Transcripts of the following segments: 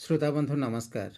श्रोताबंधु नमस्कार।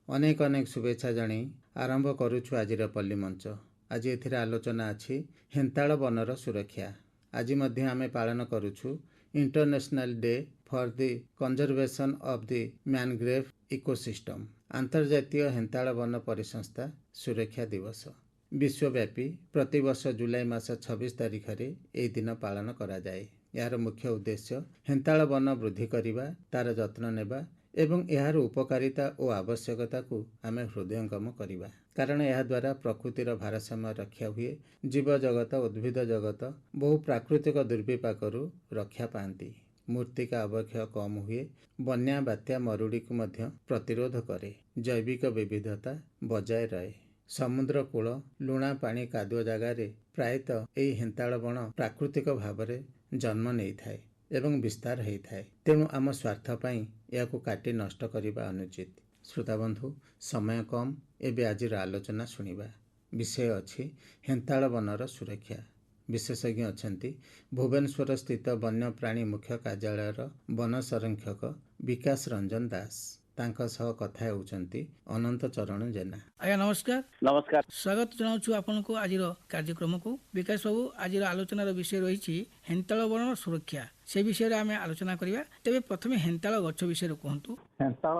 अनेक अनेक शुभेच्छा जणी आरंभ करुछु आजिर पल्ली मंच। आज एथिरे आलोचना अछि हेन्ताळ बनर सुरक्षा। आज मध्य आमे पालन करुछु international day for the conservation of the mangrove ecosystem, अंतर्जातीय हेन्ताळ वन परिसंस्था सुरक्षा दिवस। विश्वव्यापी प्रतिवर्ष जुलाई मास 26 तारिख रे एई दिन पालन करा जाए। यार मुख्य उद्देश्य हेन्ताळ वन वृद्धि करिबा, तार जत्न नेबा एवं यार उपकारिता और आवश्यकता को आम हृदयंगम करवा। कारण यह द्वारा प्रकृतिर भारसाम्य रक्षा हुए, जीव जगत उद्भिद जगत बहु प्राकृतिक दुर्विपाकरू रक्षा पाती, मूर्तिका अवक्षय कम हुए, बन्या बात्या मरुड़ी को मध्य प्रतिरोध करे, जैविक विविधता बजाय रहे। समुद्र कूल लुणा पानी कादुआ जगार प्रायतः यही हेन्ताळ बण प्राकृतिक भाव जन्म नहीं थाए एवं विस्तार होता है। तेणु आम स्वार्थ पाई या काटी नष्ट करने अनुचित। श्रोताबंधु समय कम, एवं आज आलोचना शुणा। विषय अछि हेन्ताळ बनर सुरक्षा। विशेषज्ञ अछंती भुवनेश्वर स्थित वन्यप्राणी मुख्य कार्यालयर वन संरक्षक विकास रंजन दास। तांका सह कथा हेउचंती अनंत चरण जेना। आज्ञा नमस्कार। नमस्कार, स्वागत जनाऊँ आपको आज कार्यक्रम को। विकास बाबू, आज आलोचनार विषय रही हेन्ताळ वन सुरक्षा। से विषय आम आलोचना करवा। तेज प्रथम हेन्ताळ गछ विषय कहतु। हेन्ताळ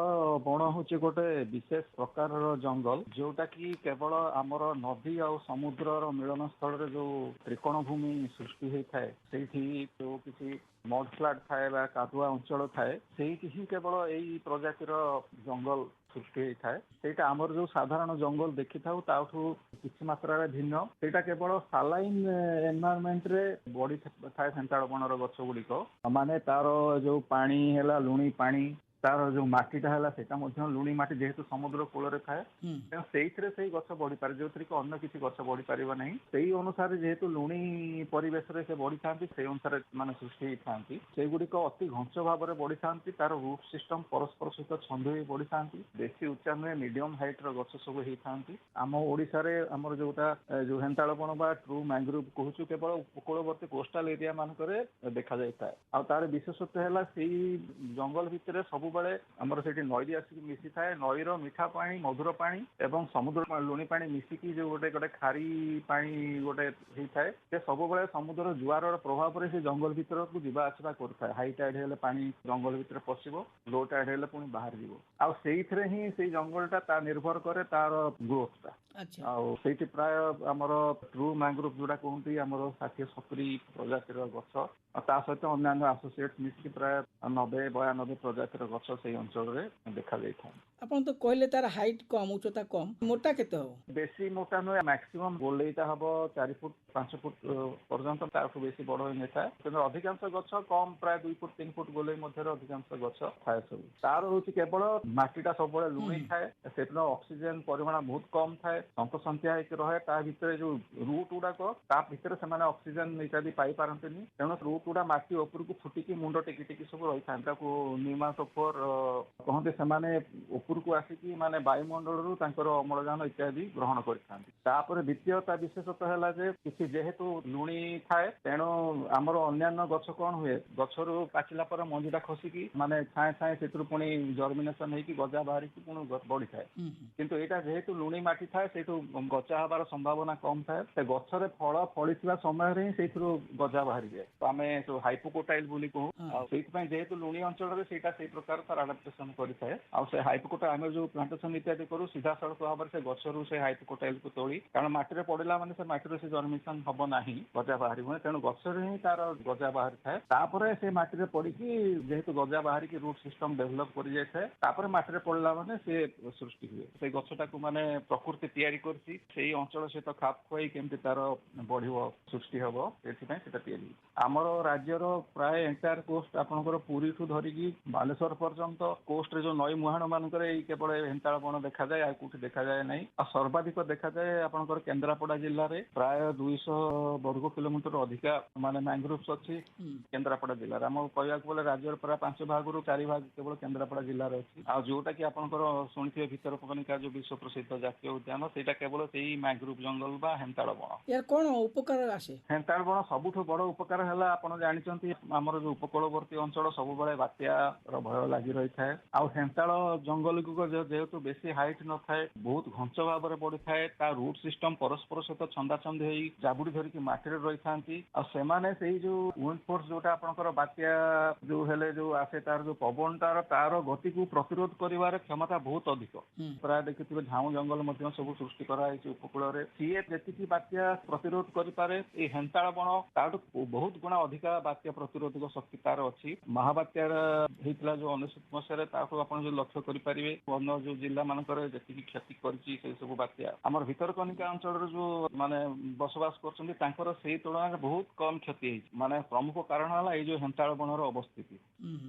बण हूँ गोटे विशेष प्रकार जंगल जोटा कि केवल आमर नदी आ समुद्र मिलन स्थल जो त्रिकोण भूमि सृष्टि होता है, से जो किसी मडफ्लाट थाए कादुआ अंचल थाए, से केवल यही प्रजातिर जंगल सृष्टि होता है। सेटा आमर जो साधारण जंगल देखी था किसी मात्रा भिन्न। सेटा केवल सालाइन एनवायरमेंट रे बढ़ी थाए हेन्ताळ बनर गछ गुड़िक। माने तार जो पानी है लुणी पानी, तार जो माटीटा है लुणी माटी जेहेतु समुद्र कूल थाए, से गछ बढ़ी पारे जो अन्य किसी गछ बढ़ी पार नहीं। से अनुसार जेहेतु लुणी परिवेश से बढ़ी था, से अनुसार मान सृष्टि था। से गुड़िक अति घंच भाव में बढ़ी था। तार रूट सिस्टम परस्पर सहित छंदी हो बढ़ी था। बेसी उच्चा नुहे, मीडियम हाइट गछ सब होता। आम ओडिशा रे आमर जोटा जो हेन्ताळ बण बा ट्रू मैंग्रोव कहूँ केवल उपकूलवर्ती कोस्टाल एरिया मानक देखा जाए। आ तार विशेषत्व है से जंगल भितर सब आमर से नई आसिक मिसी थाए। नईर मीठा पानी, मधुर पानी एवं समुद्र लुणी पानी मिसिकी जो गोटे गोटे खारी पानी गोटे होता है, से सब समुद्र जुआर प्रभाव से जंगल भीतर को जीवा आसवा कर। हाई टाइड हेले पानी जंगल भीतर पशिबो, लो टाइड हेले पुणी बाहर जीवो। आ सेइथरे ही से जंगलटा ता निर्भर करे तार ग्रोथटा। से प्राय आमर ट्रू मैंग्रोव जोड़ा कहते आमर 60-70 प्रजातिर गछ, सहित अन्य आसोसिएट मिसिकी प्राय 90-92 प्रजातिर गछ से अंचल देखा जाए। आपन तो कहले तार हाइट कम, उच्चता कम, मोटा केते हो? बेसी मोटा नुहे, मैक्सिमम गोलेटा हम 4 फुट 5 फुट पर्यंत, ताठू बेसी बड़ हो था। अधिकांश गछ कम प्राय 2 फुट 3 फुट गोले मध्य अधिकांश गछ थाए। सब तार हूँ केवल माटीटा सब लुणी थाए, से ऑक्सीजन परिमाण बहुत कम थाए, संतसंत्या रहे। ता भीतर जो रूट गुड़ाक ता भीतर से ऑक्सीजन इत्यादि पाई पारती। तेणु रूट गुड़ा माटी ऊपर को फुटिकी मुंड टेकी टेकी सब रही था। न्यूमाटोफोर कहते से ऊपर को आसिकी माने वायुमंडल अम्लजान इत्यादि ग्रहण कर। द्वितीयता विशेषतः है जे किसी जेहेतु लुणी थाए, तेणु आमर अन्य गछ कौन हुए, गछरू पाचिला पर मंजीटा खसिकी माने छाए छाए से पुणी जर्मिनेसन होगी गजा बाहर की पुणी बढ़ी थाए। किंतु यहाँ जेहेतु लुणी माटी थाए से गजा हबार संभावना कम थाए। से गछरे फल फली समय ही से गजा बाहरी जाए। तो आम जो हाइपोकोटाइल बोली कहूँ, जेहेतु लुणी अंचल से प्रकार तार आडाप्टेसन करें। आ हाइपोकोटा आम जो प्लांटेसन इत्यादि करूँ सीधा सड़क भाव से गचरू से हाइपोकोटाइल को तोली, कारण माटी पड़ा मैंने से माटी से जर्मिनेसन हम ना, गजा बाहर हुए। तेणु गचर ही तार गजा बाहरी थाए। तापर से माटी पड़ी जेहेतु गजा बाहर की रूट सिस्टम डेभलप कर जाए, माटी पड़ा मैंने से सृष्टि हुए। से गछटा को माने प्रकृति तैयारी करसी, से अंचल सहित खाप खुआई केमती तार बढ़िव सृष्टि हम से आमर राज्यर प्राय एंटायर कोस्ट आपंकर पुरी ठू धरिकी बालेश्वर पर्यंत कोस्ट रे जो नई मुहाण मानक ଏଇ କେବଳ ହେନ୍ତାଳ ବଣ ଦେଖାଯାଏ, ଆଉ କୋଉଠି ଦେଖାଯାଏ ନାହିଁ। ଆଉ ସର୍ବାଧିକ ଦେଖାଯାଏ ଆପଣଙ୍କର କେନ୍ଦ୍ରାପଡା ଜିଲ୍ଲାରେ, ପ୍ରାୟ 200 ବର୍ଗ କିଲୋମିଟର ଅଧିକା ମାନେ ମ୍ୟାଙ୍ଗ୍ରୋଭ୍ସ ଅଛି କେନ୍ଦ୍ରାପଡା ଜିଲ୍ଲାରେ। ଆମ କହିବାକୁ ଗଲେ ରାଜ୍ୟର ପ୍ରାୟ 5 ଭାଗରୁ 4 ଭାଗ କେବଳ କେନ୍ଦ୍ରାପଡା ଜିଲ୍ଲାରେ ଅଛି। ଆଉ ଯୋଉଟା କି ଆପଣଙ୍କର ଶୁଣିଥିବେ ଭିତରକନିକା ଯୋଉ ବିଶ୍ୱ ପ୍ରସିଦ୍ଧ ଜାତୀୟ ଉଦ୍ୟାନ, ସେଇଟା କେବଳ ସେଇ ମ୍ୟାଙ୍ଗ୍ରୋଭ୍ ଜଙ୍ଗଲ ବା ହେନ୍ତାଳ ବଣ। ଏହାର କ'ଣ ଉପକାର ଆସେ? ହେନ୍ତାଳ ବଣ ସବୁଠୁ ବଡ ଉପକାର ହେଲା, ଆପଣ ଜାଣିଛନ୍ତି ଆମର ଯୋଉ ଉପକୂଳବର୍ତ୍ତୀ ଅଞ୍ଚଳ ସବୁବେଳେ ବାତ୍ୟାର ଭୟ ଲାଗି ରହିଥାଏ। ଆଉ ହେନ୍ତାଳ ଜଙ୍ଗଲ ଯେହେତୁ ବେଶୀ ହାଇଟ୍ ନଥାଏ, ବହୁତ ଘଞ୍ଚ ଭାବରେ ବଢିଥାଏ, ତା ରୁଟ୍ ସିଷ୍ଟମ ପରସ୍ପର ସହିତ ଛନ୍ଦାଛନ୍ଦି ହେଇ ଜାବୁଡି ଧରିକି ମାଟିରେ ରହିଥାନ୍ତି। ଆଉ ସେମାନେ ସେଇ ଯୋଉ ୱିଣ୍ଡ ଫୋର୍ସ ଯୋଉଟା ଆପଣଙ୍କର ବାତ୍ୟା ଯୋଉ ହେଲେ ଯୋଉ ଆସେ, ତାର ଯୋଉ ପବନଟାର ତାର ଗତିକୁ ପ୍ରତିରୋଧ କରିବାର କ୍ଷମତା ବହୁତ ଅଧିକ। ପ୍ରାୟ ଦେଖିଥିବେ ଝାଉଁ ଜଙ୍ଗଲ ମଧ୍ୟ ସବୁ ସୃଷ୍ଟି କରାଯାଇଛି ଉପକୂଳରେ। ସିଏ ଯେତିକି ବାତ୍ୟା ପ୍ରତିରୋଧ କରିପାରେ, ଏଇ ହେନ୍ତାଳ ବଣ ତାଠୁ ବହୁତ ଗୁଣା ଅଧିକା ବାତ୍ୟା ପ୍ରତିରୋଧକ ଶକ୍ତି ତାର ଅଛି। ମହାବାତ୍ୟା ହେଇଥିଲା ଯୋଉ 19 ମସିହାରେ, ତାକୁ ଆପଣ ଯୋଉ ଲକ୍ଷ୍ୟ କରିପାରିବେ ଅନ୍ୟ ଯୋଉ ଜିଲ୍ଲା ମାନଙ୍କରେ ଯେତିକି କ୍ଷତି କରିଛି ସେଇ ସବୁ ବାତ୍ୟା, ଆମର ଭିତରକନିକା ଅଞ୍ଚଳରେ ଯୋଉ ମାନେ ବସବାସ କରୁଛନ୍ତି ତାଙ୍କର ସେଇ ତୁଳନାରେ ବହୁତ କମ କ୍ଷତି ହେଇଛି। ମାନେ ପ୍ରମୁଖ କାରଣ ହେଲା ଏଇ ଯୋଉ ହେନ୍ତାଳ ବଣର ଅବସ୍ଥିତି।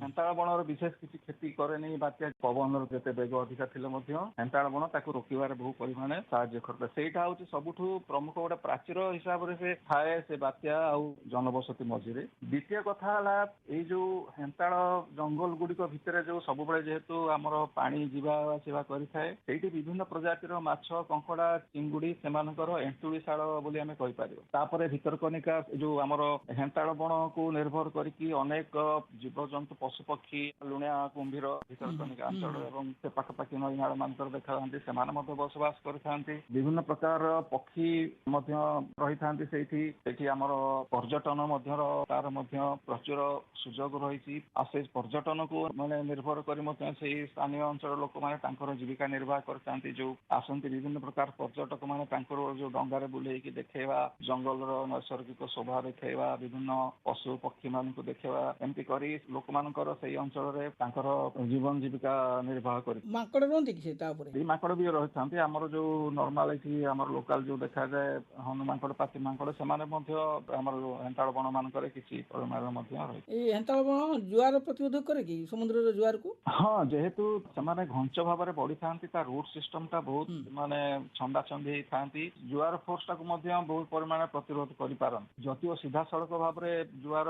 ହେନ୍ତାଳ ବଣର ବିଶେଷ କିଛି କ୍ଷତି କରେନି ବାତ୍ୟା, ପବନର ଯେତେ ବେଗ ଅଧିକା ଥିଲେ ମଧ୍ୟ ହେନ୍ତାଳ ବଣ ତାକୁ ରୋକିବାରେ ବହୁ ପରିମାଣରେ ସାହାଯ୍ୟ କରିଥାଏ। ସେଇଟା ହଉଛି ସବୁଠୁ ପ୍ରମୁଖ ଗୋଟେ ପ୍ରାଚୀର ହିସାବରେ ସେ ଥାଏ ସେ ବାତ୍ୟା ଆଉ ଜନବସତି ମଝିରେ। ଦ୍ୱିତୀୟ କଥା ହେଲା, ଏଇ ଯୋଉ ହେନ୍ତାଳ ଜଙ୍ଗଲ ଗୁଡିକ ଭିତରେ ଯୋଉ ସବୁବେଳେ ଯେହେତୁ ଆମର ପାଣି ଯିବା ଆସିବା କରିଥାଏ, ସେଇଠି ବିଭିନ୍ନ ପ୍ରଜାତିର ମାଛ, କଙ୍କଡା, ଚିଙ୍ଗୁଡି ସେମାନଙ୍କର ଏନ୍ତୁଳିଶାଳ ବୋଲି ଆମେ କହିପାରିବା। ତାପରେ ଭିତରକନିକା ଯୋଉ ଆମର ହେନ୍ତାଳ ବଣକୁ ନିର୍ଭର କରିକି ଅନେକ ଜୀବଜନ୍ତୁ, ପଶୁପକ୍ଷୀ, ଲୁଣିଆ କୁମ୍ଭୀର ଭିତରକନିକା ଅଞ୍ଚଳ ଏବଂ ସେ ପାଖାପାଖି ନଈନାଳ ମାନଙ୍କର ଦେଖାଯାନ୍ତି, ସେମାନେ ମଧ୍ୟ ବସବାସ କରିଥାନ୍ତି। ବିଭିନ୍ନ ପ୍ରକାର ପକ୍ଷୀ ମଧ୍ୟ ରହିଥାନ୍ତି ସେଇଠି। ସେଠି ଆମର ପର୍ଯ୍ୟଟନ ମଧ୍ୟର ତାର ମଧ୍ୟ ପ୍ରଚୁର ସୁଯୋଗ ରହିଛି। ଆଉ ସେଇ ପର୍ଯ୍ୟଟନକୁ ମାନେ ନିର୍ଭର କରି ମଧ୍ୟ ସେଇ ସ୍ଥାନୀୟ ଅଞ୍ଚଳ ଲୋକମାନେ ତାଙ୍କର ଜୀବିକା ନିର୍ବାହ କରିଥାନ୍ତି। ଯୋଉ ଆସନ୍ତି ବିଭିନ୍ନ ପ୍ରକାର ପର୍ଯ୍ୟଟକ ମାନେ ତାଙ୍କର ଯୋଉ ଡଙ୍ଗାରେ ବୁଲେଇକି ଦେଖେଇବା, ଜଙ୍ଗଲର ନୈସର୍ଗିକ ଶୋଭା ଦେଖେଇବା, ବିଭିନ୍ନ ପଶୁ ପକ୍ଷୀ ମାନଙ୍କୁ ଦେଖେଇବା, ଏମିତି କରି ଲୋକମାନଙ୍କର ସେଇ ଅଞ୍ଚଳରେ ତାଙ୍କର ଜୀବନ ଜୀବିକା ନିର୍ବାହ କରି। ମାଙ୍କଡ ରୁହନ୍ତି କି ସେ ତା ଉପରେ? ଏଇ ମାଙ୍କଡ ବି ରହିଥାନ୍ତି। ଆମର ଯୋଉ ନର୍ମାଲ ଏଠି ଆମର ଲୋକାଲ ଯୋଉ ଦେଖାଯାଏ ହନୁ ମାଙ୍କଡ, ପାତି ମାଙ୍କଡ, ସେମାନେ ମଧ୍ୟ ଆମର ହେନ୍ତାଳ ବଣ ମାନଙ୍କରେ କିଛି ପରିମାଣରେ ମଧ୍ୟ ରହିଛି। ଏଇ ହେନ୍ତାଳ ବଣ ଜୁଆର ପ୍ରତିରୋଧ କରେ କି ସମୁଦ୍ରର ଜୁଆରକୁ? ହଁ, ଯେହେତୁ ସେମାନେ ଘଞ୍ଚ ଭାବରେ ବଢିଥାନ୍ତି, ତା ରୁଟ୍ ସିଷ୍ଟମ ଟା ବହୁତ ମାନେ ଛନ୍ଦାଛନ୍ଦି ହେଇଥାନ୍ତି, ଜୁଆର ଫୋର୍ସ ଟାକୁ ମଧ୍ୟ ବହୁତ ପରିମାଣରେ ପ୍ରତିରୋଧ କରିପାରନ୍ତି। ଯଦିଓ ସିଧାସଳଖ ଭାବରେ ଜୁଆର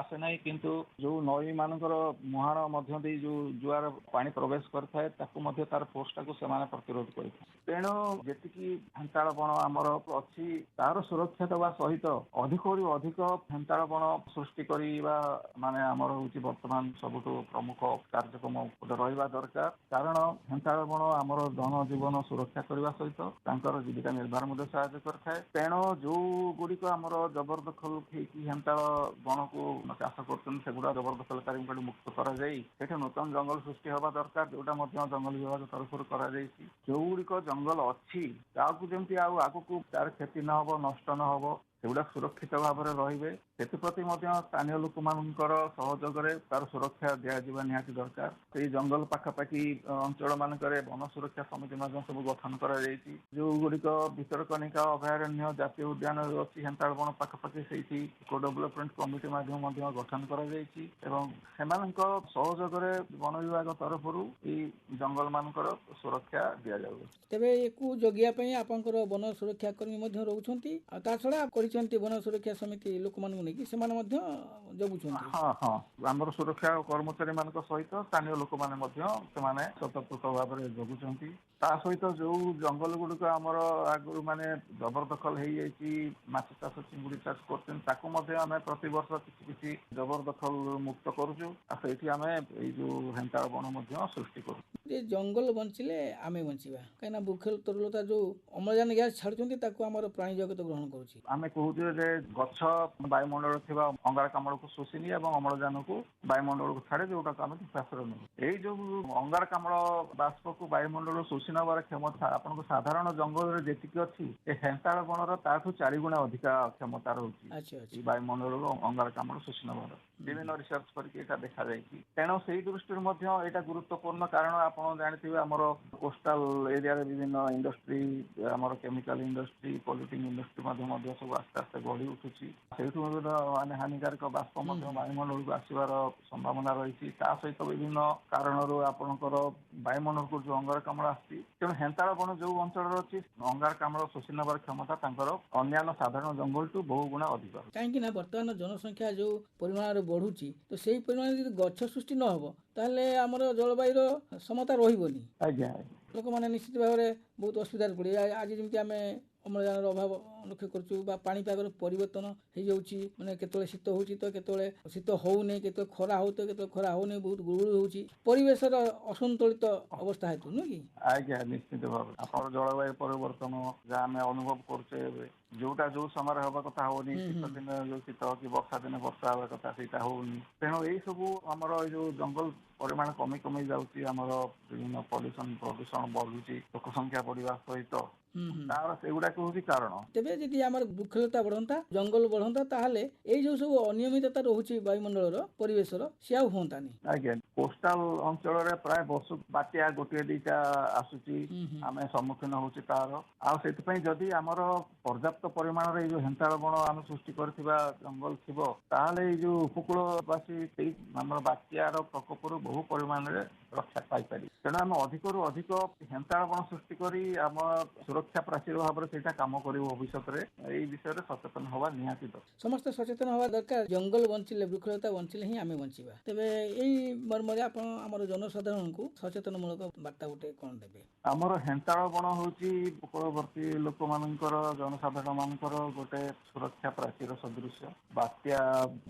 ଆସେ ନାହିଁ, କିନ୍ତୁ ଯୋଉ ନଈ ମାନଙ୍କର ମୁହାଣ ମଧ୍ୟ ଦେଇ ଯୋଉ ଜୁଆର ପାଣି ପ୍ରବେଶ କରିଥାଏ, ତାକୁ ମଧ୍ୟ ତାର ଫୋର୍ସ ଟାକୁ ସେମାନେ ପ୍ରତିରୋଧ କରିଥାନ୍ତି। ତେଣୁ ଯେତିକି ହେନ୍ତାଳ ବଣ ଆମର ଅଛି, ତାର ସୁରକ୍ଷା ଦେବା ସହିତ ଅଧିକରୁ ଅଧିକ ହେନ୍ତାଳ ବଣ ସୃଷ୍ଟି କରିବା ମାନେ ଆମର ହଉଛି ବର୍ତ୍ତମାନ ସବୁଠୁ ପ୍ରମୁଖ କାର୍ଯ୍ୟକ୍ରମ ଗୋଟେ ରହିବା ଦରକାର। କାରଣ ହେନ୍ତାଳ ବଣ ଆମର ଜନଜୀବନ ସୁରକ୍ଷା କରିବା ସହିତ ତାଙ୍କର ଜୀବିକା ନିର୍ବାହ ମଧ୍ୟ ସାହାଯ୍ୟ କରିଥାଏ। ତେଣୁ ଯୋଉ ଗୁଡିକ ଆମର ଜବରଦଖଲ ହେଇକି ହେନ୍ତାଳ ବଣକୁ ଚାଷ କରୁଛନ୍ତି, ସେଗୁଡା ଜବରଦଖଲକାରୀଙ୍କୁ ମୁକ୍ତ କରାଯାଇ ସେଠି ନୂତନ ଜଙ୍ଗଲ ସୃଷ୍ଟି ହେବା ଦରକାର, ଯୋଉଟା ମଧ୍ୟ ଜଙ୍ଗଲ ବିଭାଗ ତରଫରୁ କରାଯାଇଛି। ଯୋଉ ଗୁଡିକ ଜଙ୍ଗଲ ଅଛି, ତାକୁ ଯେମିତି ଆଉ ଆଗକୁ ତାର କ୍ଷତି ନ ହବ, ନଷ୍ଟ ନ ହବ, ସେଗୁଡା ସୁରକ୍ଷିତ ଭାବରେ ରହିବେ, ସେଥିପ୍ରତି ମଧ୍ୟ ସ୍ଥାନୀୟ ଲୋକମାନଙ୍କର ସହଯୋଗରେ ତାର ସୁରକ୍ଷା ଦିଆଯିବା ନିହାତି ଦରକାର। ସେଇ ଜଙ୍ଗଲ ପାଖାପାଖି ଅଞ୍ଚଳ ମାନଙ୍କରେ ବନ ସୁରକ୍ଷା ସମିତି ମଧ୍ୟ ସବୁ ଗଠନ କରାଯାଇଛି। ଯୋଉ ଗୁଡିକ ଭିତରକନିକା ଅଭୟାରଣ୍ୟ ଜାତୀୟ ଉଦ୍ୟାନ ଅଛି ହେନ୍ତାଳ ବଣ ପାଖାପାଖି, ସେଇଠି ଇକୋ ଡେଭଲପମେଣ୍ଟ କମିଟି ମଧ୍ୟ ଗଠନ କରାଯାଇଛି ଏବଂ ସେମାନଙ୍କ ସହଯୋଗରେ ବନ ବିଭାଗ ତରଫରୁ ଏଇ ଜଙ୍ଗଲ ମାନଙ୍କର ସୁରକ୍ଷା ଦିଆଯାଉଛି। ତେବେ ୟାକୁ ଜଗିବା ପାଇଁ ଆପଣଙ୍କର ବନ ସୁରକ୍ଷା କର୍ମୀ ମଧ୍ୟ ରହୁଛନ୍ତି, ଆଉ ତା ଛଡ଼ା କରିଛନ୍ତି ବନ ସୁରକ୍ଷା ସମିତି ଲୋକମାନଙ୍କୁ ନେଇକି ସେମାନେ ମଧ୍ୟ ଜଗୁଛନ୍ତି। ହଁ, ଆମର ସୁରକ୍ଷା କର୍ମଚାରୀ ମାନଙ୍କ ସହିତ ସ୍ଥାନୀୟ ଲୋକମାନେ ମଧ୍ୟ ସେମାନେ ସ୍ୱତଃସ୍ଫୂର୍ତ୍ତ ଭାବରେ ଜଗୁଛନ୍ତି। ତା ସହିତ ଯୋଉ ଜଙ୍ଗଲ ଗୁଡିକ ଆମର ଆଗରୁ ମାନେ ଜବରଦଖଲ ହେଇଯାଇଛି, ମାଛ ଚାଷ, ଚିଙ୍ଗୁଡି ଚାଷ କରୁଛନ୍ତି, ତାକୁ ମଧ୍ୟ ଆମେ ପ୍ରତିବର୍ଷ କିଛି କିଛି ଜବରଦଖଲ ମୁକ୍ତ କରୁଛୁ। ଆଉ ସେଇଠି ଆମେ ଏଇ ଯୋଉ ହେନ୍ତାଳ ବଣ ମଧ୍ୟ ସୃଷ୍ଟି କରୁଛୁ। ଯେ ଜଙ୍ଗଲ ବଞ୍ଚିଲେ ଆମେ ବଞ୍ଚିବା, କାହିଁକିନା ବୃକ୍ଷଲତା ଯୋଉ ଅମ୍ଳଜାନ ଗ୍ୟାସ୍ ଛାଡୁଛନ୍ତି, ତାକୁ ଆମର ପ୍ରାଣୀ ଜଗତ ଗ୍ରହଣ କରୁଛି। ଆମେ କହୁଛୁ ଯେ ଗଛ ବାୟୁମଣ୍ଡଳରେ ଥିବା ଅଙ୍ଗାରକାମ୍ଳକୁ ଶୋଷି ନିଏ ଏବଂ ଅମ୍ଳଜାନକୁ ବାୟୁମଣ୍ଡଳକୁ ଛାଡେ, ଯୋଉଟାକୁ ଆମେ ନିଃଶ୍ୱାସରେ ନେଉ। ଏଇ ଯୋଉ ଅଙ୍ଗାରକାମ୍ଳ ବାଷ୍ପକୁ ବାୟୁମଣ୍ଡଳରୁ ଶୋଷି ନେବାର କ୍ଷମତା ଆପଣଙ୍କ ସାଧାରଣ ଜଙ୍ଗଲରେ ଯେତିକି ଅଛି, ଏ ହେନ୍ତାଳ ବଣର ତାଠୁ 4 ଗୁଣା ଅଧିକା କ୍ଷମତା ରହୁଛି ଆଚ୍ଛା। ଏଇ ବାୟୁମଣ୍ଡଳରୁ ଅଙ୍ଗାରକାମ୍ଳ ଶୋଷି ନେବାର। ବିଭିନ୍ନ ରିସର୍ଚ୍ଚ କରିକି ଏଇଟା ଦେଖାଯାଇଛି। ତେଣୁ ସେଇ ଦୃଷ୍ଟିରୁ ମଧ୍ୟ ଏଇଟା ଗୁରୁତ୍ୱପୂର୍ଣ୍ଣ, କାରଣ ଆପଣ ଜାଣିଥିବେ ଆମର କୋଷ୍ଟାଲ ଏରିଆରେ ବିଭିନ୍ନ ଇଣ୍ଡଷ୍ଟ୍ରି, ଆମର କେମିକାଲ ଇଣ୍ଡଷ୍ଟ୍ରି, ପଲ୍ୟୁଟିଂ ଇଣ୍ଡଷ୍ଟ୍ରି ମଧ୍ୟ ସବୁ ଆସ୍ତେ ଆସ୍ତେ ଗଢି ଉଠୁଛି। ସେଇଠୁ ମାନେ ହାନିକାରକ ବାଷ୍ପ ମଧ୍ୟ ବାୟୁମଣ୍ଡଳକୁ ଆସିବାର ସମ୍ଭାବନା ରହିଛି। ତା ସହିତ ବିଭିନ୍ନ କାରଣରୁ ଆପଣଙ୍କର ବାୟୁମଣ୍ଡଳକୁ ଯୋଉ ଅଙ୍ଗାରକାମ୍ଳ ଆସିଛି, ତେଣୁ ହେନ୍ତାଳ ବଣ ଯୋଉ ଅଞ୍ଚଳରେ ଅଛି ଅଙ୍ଗାରକାମ୍ଳ ଶୋଷି ନେବାର କ୍ଷମତା ତାଙ୍କର ଅନ୍ୟାନ୍ୟ ସାଧାରଣ ଜଙ୍ଗଲଠୁ ବହୁ ଗୁଣା ଅଧିକ। କାହିଁକି ନା ବର୍ତ୍ତମାନ ଜନସଂଖ୍ୟା ଯୋଉ ପରିମାଣରେ ବଢୁଛି, ତ ସେଇ ପରିମାଣରେ ଯଦି ଗଛ ସୃଷ୍ଟି ନ ହବ ତାହେଲେ ଆମର ଜଳବାୟୁର ସମତା ରହିବନି। ଆଜ୍ଞା। ଲୋକମାନେ ନିଶ୍ଚିତ ଭାବରେ ବହୁତ ଅସୁବିଧାରେ ପଡ଼ିବେ। ଆଜି ଯେମିତି ଆମେ ଅମ୍ଳଜାନର ଅଭାବ ଲକ୍ଷ୍ୟ କରୁଛୁ ବା ପାଣିପାଗର ପରିବର୍ତ୍ତନ ହେଇଯାଉଛି, ମାନେ କେତେବେଳେ ଶୀତ ହେଉଛି ତ କେତେବେଳେ ଶୀତ ହଉନି, କେତେବେଳେ ଖରା ହଉଛି ତ କେତେବେଳେ ଖରା ହଉନି, ବହୁତ ଗୁଳୁଗୁଳି ହେଉଛି, ପରିବେଶର ଅସନ୍ତୁଳିତ ଅବସ୍ଥା ହେତୁ, ନୁହେଁ କି? ଆଜ୍ଞା, ନିଶ୍ଚିତ ଭାବରେ ଆମର ଜଳବାୟୁ ପରିବର୍ତ୍ତନ ଯାହା ଆମେ ଅନୁଭବ କରୁଛେ ଏବେ, ଯୋଉଟା ଯୋଉ ସମୟରେ ହବା କଥା ହଉନି, ଶୀତ ଦିନେ ଯୋଉ ଶୀତ କି ବର୍ଷା ଦିନେ ବର୍ଷା ହବା କଥା ସେଇଟା ହଉନି। ତେଣୁ ଏଇ ସବୁ ଆମର ଏଇ ଯୋଉ ଜଙ୍ଗଲ ପରିମାଣ କମି ଯାଉଛି, ଆମର ବିଭିନ୍ନ ପ୍ରଦୂଷଣ ବଢୁଛି, ଲୋକ ସଂଖ୍ୟା ବଢିବା ସହିତ ତାର ସେଗୁଡାକ ହଉଛି କାରଣ। ତେବେ ଯଦି ଆମର ବୃକ୍ଷଲତା ବଢନ୍ତା, ଜଙ୍ଗଲ ବଢନ୍ତା, ତାହେଲେ ଏଇ ଯୋଉ ସବୁ ଅନିୟମିତତା ରହୁଛି ବାୟୁମଣ୍ଡଳର ପରିବେଶର, ସେ ଆଉ ହୁଅନ୍ତାନି। ଆଜ୍ଞା, କୋଷ୍ଟାଲ ଅଞ୍ଚଳରେ ପ୍ରାୟ ବର୍ଷକୁ ବାତ୍ୟା ଗୋଟିଏ ଦିଟା ଆସୁଛି, ଆମେ ସମ୍ମୁଖୀନ ହଉଛି ତାର। ଆଉ ସେଥିପାଇଁ ଯଦି ଆମର ପର୍ଯ୍ୟାପ୍ତ ପରିମାଣରେ ଏଇ ଯୋଉ ହେନ୍ତାଳ ବଣ ଆମେ ସୃଷ୍ଟି କରିଥିବା ଜଙ୍ଗଲ ଥିବ, ତାହେଲେ ଏଇ ଯୋଉ ଉପକୂଳବାସୀ ସେଇ ଆମର ବାତ୍ୟାର ପ୍ରକୋପରୁ ବହୁ ପରିମାଣରେ ରକ୍ଷା ପାଇପାରିବେ। ତେଣୁ ଆମେ ଅଧିକରୁ ଅଧିକ ହେନ୍ତାଳ ବଣ ସୃଷ୍ଟି କରି ଆମ ସୁରକ୍ଷା ପ୍ରାଚୀର ଭାବରେ ସେଇଟା କାମ କରିବ ଭବିଷ୍ୟତରେ। ଏଇ ବିଷୟରେ ସଚେତନ ହବା ନିହାତି ଦରକାର। ସମସ୍ତେ ସଚେତନ ହବା ଦରକାର। ଜଙ୍ଗଲ ବଞ୍ଚିଲେ, ବୃକ୍ଷଲତା ବଞ୍ଚିଲେ ହିଁ ଆମେ ବଞ୍ଚିବା। ତେବେ ଏଇ ମର୍ମରେ ଆପଣ ଆମର ଜନସାଧାରଣଙ୍କୁ ସଚେତନମୂଳକ ବାର୍ତ୍ତା ଗୋଟେ କ'ଣ ଦେବେ? ଆମର ହେନ୍ତାଳ ବଣ ହଉଛି ଉପକୂଳବର୍ତ୍ତୀ ଲୋକମାନଙ୍କର, ଜନସାଧାରଣ ମାନଙ୍କର ଗୋଟେ ସୁରକ୍ଷା ପ୍ରାଚୀର ସଦୃଶ୍ୟ। ବାତ୍ୟା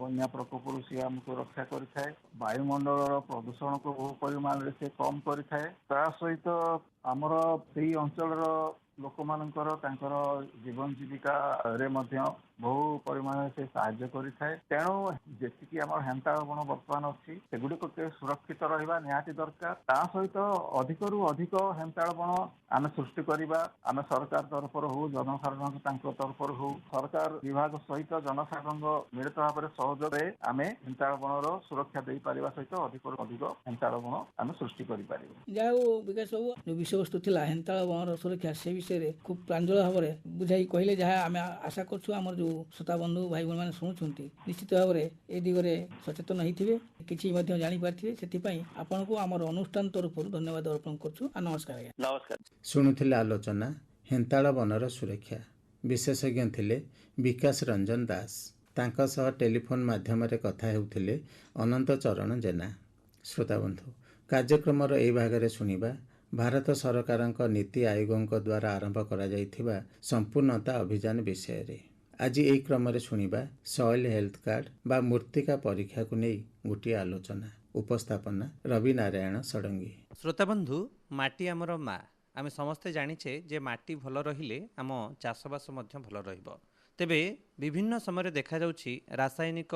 ବନ୍ୟା ପ୍ରକୋପରୁ ସିଏ ଆମକୁ ରକ୍ଷା କରିଥାଏ। ବାୟୁମଣ୍ଡଳର ପ୍ରଦୂଷଣକୁ ବହୁ ପରିମାଣରେ ସେ କମ କରିଥାଏ। ତା ସହିତ ଆମର ସେଇ ଅଞ୍ଚଳର ଲୋକମାନଙ୍କର ତାଙ୍କର ଜୀବନ ଜୀବିକାରେ ମଧ୍ୟ ବହୁ ପରିମାଣରେ ସେ ସାହାଯ୍ୟ କରିଥାଏ। ତେଣୁ ଯେତିକି ଆମର ହେନ୍ତାଳ ବଣ ବର୍ତ୍ତମାନ ଅଛି, ସେଗୁଡିକ ସୁରକ୍ଷିତ ରହିବା ନିହାତି ଦରକାର। ତା ସହିତ ଅଧିକରୁ ଅଧିକ ହେନ୍ତାଳ ବଣ ଆମେ ସୃଷ୍ଟି କରିବା। ଆମେ ସରକାର ତରଫରୁ ହଉ, ଜନସାଧାରଣ ତାଙ୍କ ତରଫରୁ ହଉ, ସରକାର ବିଭାଗ ସହିତ ଜନସାଧାରଣଙ୍କ ମିଳିତ ଭାବରେ ସହଯୋଗରେ ଆମେ ହେନ୍ତାଳ ବଣର ସୁରକ୍ଷା ଦେଇପାରିବା, ସହିତ ଅଧିକରୁ ଅଧିକ ହେନ୍ତାଳ ବଣ ଆମେ ସୃଷ୍ଟି କରିପାରିବା। ଯାହା ହଉ ବିକାଶ ବାବୁ, ଯୋଉ ବିଷୟବସ୍ତୁ ଥିଲା ହେନ୍ତାଳ ବଣର ସୁରକ୍ଷା, ସେ ବିଷୟରେ ଖୁବ ପ୍ରାଞ୍ଜଳ ଭାବରେ ବୁଝାଇ କହିଲେ, ଯାହା ଆମେ ଆଶା କରୁଛୁ ଆମର ଯୋଉ ଶ୍ରୋତା ବନ୍ଧୁ ଭାଇ ଭଉଣୀମାନେ ଶୁଣୁଛନ୍ତି ନିଶ୍ଚିତ ଭାବରେ ଏ ଦିଗରେ ସଚେତନ ହେଇଥିବେ, କିଛି ମଧ୍ୟ ଜାଣିପାରିଥିବେ। ସେଥିପାଇଁ ଆପଣଙ୍କୁ ଆମର ଅନୁଷ୍ଠାନ ତରଫରୁ ଧନ୍ୟବାଦ ଅର୍ପଣ କରୁଛୁ। ନମସ୍କାର ଆଜ୍ଞା। ନମସ୍କାର। ଶୁଣୁଥିଲେ ଆଲୋଚନା ହେନ୍ତାଳ ବନର ସୁରକ୍ଷା। ବିଶେଷଜ୍ଞ ଥିଲେ ବିକାଶ ରଞ୍ଜନ ଦାସ। ତାଙ୍କ ସହ ଟେଲିଫୋନ୍ ମାଧ୍ୟମରେ କଥା ହେଉଥିଲେ ଅନନ୍ତ ଚରଣ ଜେନା। ଶ୍ରୋତାବନ୍ଧୁ, କାର୍ଯ୍ୟକ୍ରମର ଏହି ଭାଗରେ ଶୁଣିବା ଭାରତ ସରକାରଙ୍କ ନୀତି ଆୟୋଗଙ୍କ ଦ୍ୱାରା ଆରମ୍ଭ କରାଯାଇଥିବା ସମ୍ପୂର୍ଣ୍ଣତା ଅଭିଯାନ ବିଷୟରେ। ଆଜି ଏହି କ୍ରମରେ ଶୁଣିବା ସଏଲ୍ ହେଲ୍ଥ କାର୍ଡ ବା ମୃତ୍ତିକା ପରୀକ୍ଷାକୁ ନେଇ ଗୋଟିଏ ଆଲୋଚନା। ଉପସ୍ଥାପନା ରବି ନାରାୟଣ ଷଡ଼ଙ୍ଗୀ। ଶ୍ରୋତାବନ୍ଧୁ, ମାଟି ଆମର ମା। ଆମେ ସମସ୍ତେ ଜାଣିଛେ ଯେ ମାଟି ଭଲ ରହିଲେ ଆମ ଚାଷବାସ ମଧ୍ୟ ଭଲ ରହିବ। ତେବେ ବିଭିନ୍ନ ସମୟରେ ଦେଖାଯାଉଛି ରାସାୟନିକ